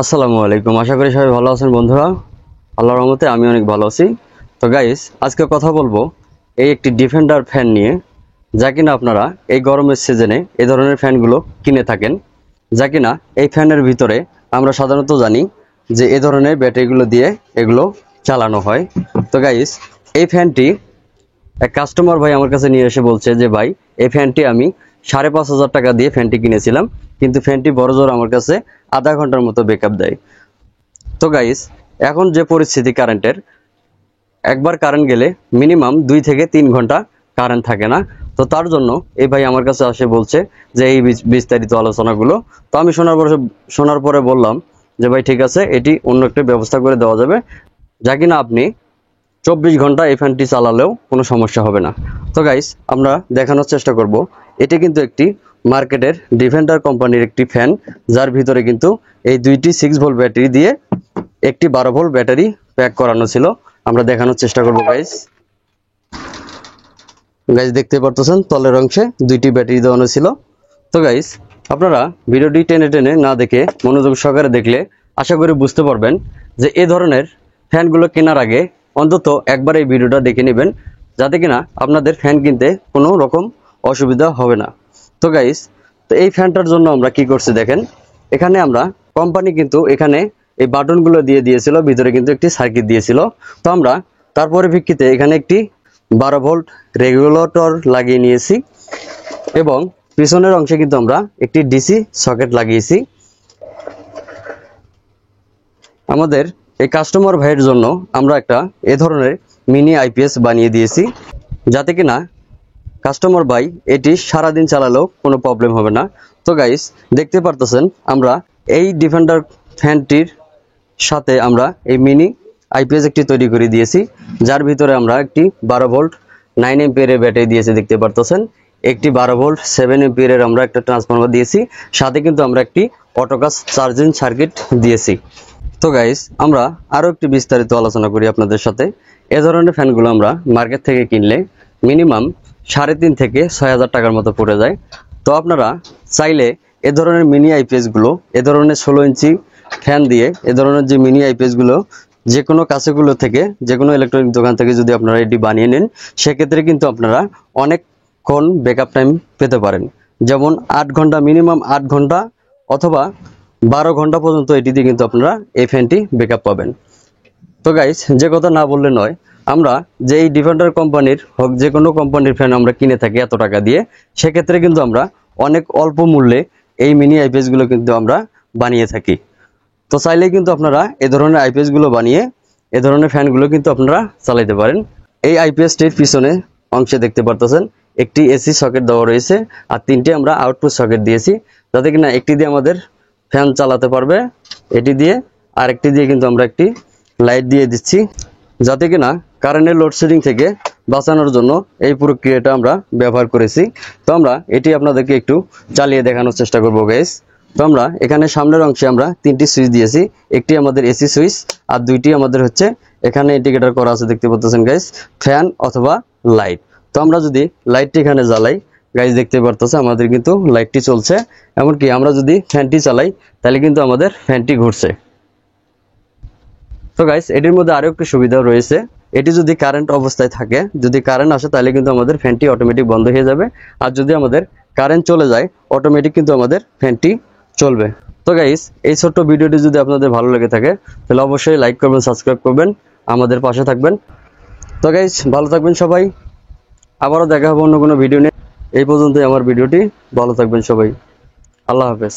আসসালামু আলাইকুম। আশা করি সবাই ভালো আছেন বন্ধুরা। আল্লাহর রহমতে আমি অনেক ভালো আছি। তো গাইস, আজকে কথা বলবো এই একটি ডিফেন্ডার ফ্যান নিয়ে, যা কিনা আপনারা এই গরমের সিজনে এই ধরনের ফ্যানগুলো কিনে থাকেন। যা কিনা এই ফ্যানের ভিতরে আমরা সাধারণত জানি যে এই ধরনের ব্যাটারিগুলো দিয়ে এগুলো চালানো হয়। তো গাইস, এই ফ্যানটি এক কাস্টমার ভাই আমার কাছে নিয়ে এসে বলছে যে ভাই, এই ফ্যানটি আমি 5,500 টাকা দিয়ে ফ্যানটি কিনেছিলাম, কিন্তু ফ্যানটি বড়জোর আমার কাছে আধা ঘন্টার মতো ব্যাকআপ দেয়। তো গাইস, এখন যে পরিস্থিতি কারেন্টের, একবার কারেন্ট গেলে মিনিমাম 2 থেকে 3 ঘন্টা কারেন্ট থাকে না। তো তার জন্য এই ভাই আমার কাছে আসে বলছে যে এই বিস্তারিত আলোচনাগুলো। তো আমি শোনার পরে বললাম যে ভাই ঠিক আছে, এটি অন্য একটা ব্যবস্থা করে দেওয়া যাবে, যা কিনা আপনি 24 ঘন্টা এই ফ্যানটি চালালেও কোনো সমস্যা হবে না। তো গাইস, আমরা দেখানোর চেষ্টা করব। এটি কিন্তু একটি মার্কেটের ডিফেন্ডার কোম্পানির একটি ফ্যান, যার ভিতরে কিন্তু এই দুইটি 6 ভোল্ট ব্যাটারি দিয়ে একটি 12 ভোল্ট ব্যাটারি প্যাক করানো ছিল। আমরা দেখানোর চেষ্টা করব গাইস। দেখতে পারতেছেন তলের অংশে দুইটি ব্যাটারি দেওয়ানো ছিল। তো গাইস, আপনারা ভিডিওটি টেনে টেনে না দেখে মনোযোগ সহকারে দেখলে আশা করি বুঝতে পারবেন যে এই ধরনের ফ্যানগুলো কেনার আগে অন্তত একবার এই ভিডিওটা দেখে নেবেন, যাতে কিনা আপনাদের ফ্যান কিনতে কোনো রকম অসুবিধা হবে না। তো গাইস, তো এই ফ্যানটার জন্য আমরা কি করছি দেখেন। এখানে আমরা কোম্পানি কিন্তু এখানে এই বাটনগুলো দিয়ে দিয়েছিল, ভিতরে কিন্তু একটি সার্কিট দিয়েছিল। তো আমরা তার পরিপ্রেক্ষিতে এখানে একটি 12 ভোল্ট রেগুলেটর লাগিয়ে নিয়েছি এবং পিছনের অংশে কিন্তু আমরা একটি ডিসি সকেট লাগিয়েছি। আমাদের এই কাস্টমার ভাইয়ের জন্য আমরা একটা এ ধরনের মিনি আইপিএস বানিয়ে দিয়েছি, যাতে কিনা কাস্টমার ভাই এটি সারাদিন চালালেও কোনো প্রবলেম হবে না। তো গাইস, দেখতে পারতেছেন আমরা এই ডিফেন্ডার ফ্যানটির সাথে আমরা এই মিনি আইপিএস একটি তৈরি করে দিয়েছি, যার ভিতরে আমরা একটি 12 ভোল্ট 9 এম্পিয়ারের ব্যাটারি দিয়েছি। দেখতে পারতেছেন একটি 12 ভোল্ট 7 এম্পিয়ারের আমরা একটা ট্রান্সফরমার দিয়েছি, সাথে কিন্তু আমরা একটি অটোকাস চার্জিং সার্কিট দিয়েছি। তো গাইস, আমরা আরো একটি বিস্তারিত আলোচনা করি আপনাদের সাথে। এ ধরনের ফ্যানগুলো আমরা মার্কেট থেকে কিনলে মিনিমাম 3.5 থেকে 6,000 টাকার মতো পড়ে যায়। তো আপনারা চাইলে এ ধরনের মিনি আইপিএস গুলো, এ ধরনের 16 ইঞ্চি ফ্যান দিয়ে এ ধরনের যে মিনি আইপিএস গুলো যে কোনো কাছেগুলো থেকে, যে কোনো ইলেকট্রনিক দোকান থেকে যদি আপনারা এটি বানিয়ে নেন, সেক্ষেত্রে কিন্তু আপনারা অনেকক্ষণ ব্যাকআপ টাইম পেতে পারেন। যেমন 8 ঘন্টা, মিনিমাম 8 ঘন্টা অথবা 12 ঘন্টা পর্যন্ত এটি দিয়ে কিন্তু আপনারা এই ফ্যানটি ব্যাকআপ পাবেন। তো গাইস, যে কথা না বললে নয়, আমরা যে এই ডিফেন্ডার কোম্পানির হোক, যে কোনো কোম্পানির ফ্যান আমরা কিনে থাকি এত টাকা দিয়ে, সেক্ষেত্রে কিন্তু আমরা অনেক অল্প মূল্যে এই মিনি আইপিএস গুলো কিন্তু আমরা বানিয়ে থাকি। তো চাইলে কিন্তু আপনারা এ ধরনের আইপিএস গুলো বানিয়ে এ ধরনের ফ্যানগুলো কিন্তু আপনারা চালাইতে পারেন। এই আইপিএসটির পিছনে অংশে দেখতে পারতেছেন একটি এসি সকেট দেওয়া রয়েছে, আর 3টে আমরা আউটপুট সকেট দিয়েছি, যাতে কিনা একটি দিয়ে আমাদের ফ্যান চালাতে পারবে, এটি দিয়ে, আর একটি দিয়ে কিন্তু আমরা একটি লাইট দিয়ে দিচ্ছি, যাতে কিনা কারেন্টের লোডশেডিং থেকে বাঁচানোর জন্য এই প্রক্রিয়াটা আমরা ব্যবহার করেছি। তো আমরা এটি আপনাদেরকে একটু চালিয়ে দেখানোর চেষ্টা করব গাইস। তো আমরা এখানে সামনের অংশে আমরা 3টি সুইচ দিয়েছি, একটি আমাদের এসি সুইচ আর 2টি আমাদের হচ্ছে এখানে ইন্ডিকেটর করা আছে, দেখতে পাচ্ছেন গাইস, ফ্যান অথবা লাইট। তো আমরা যদি লাইটটি এখানে জ্বালাই গাইস, দেখতে পারতেছে আমাদের কিন্তু লাইটটি চলছে। এমনকি আমরা যদি ফ্যানটি চালাই তাহলে কিন্তু আমাদের ফ্যানটি ঘুরছে। তো গাইস, এটির মধ্যে আরো একটি সুবিধা রয়েছে, এটি যদি কারেন্ট অবস্থায় থাকে, যদি কারেন্ট আসে তাহলে কিন্তু আমাদের ফ্যানটি অটোমেটিক বন্ধ হয়ে যাবে, আর যদি আমাদের কারেন্ট চলে যায় অটোমেটিক কিন্তু আমাদের ফ্যানটি চলবে। তো গাইস, এই ছোট্ট ভিডিওটি যদি আপনাদের ভালো লেগে থাকে তাহলে অবশ্যই লাইক করবেন, সাবস্ক্রাইব করবেন, আমাদের পাশে থাকবেন। তো গাইস, ভালো থাকবেন সবাই, আবারও দেখা হবে অন্য কোনো ভিডিও নিয়ে। এই পর্যন্তই আমার ভিডিওটি, ভালো থাকবেন সবাই, আল্লাহ হাফেজ।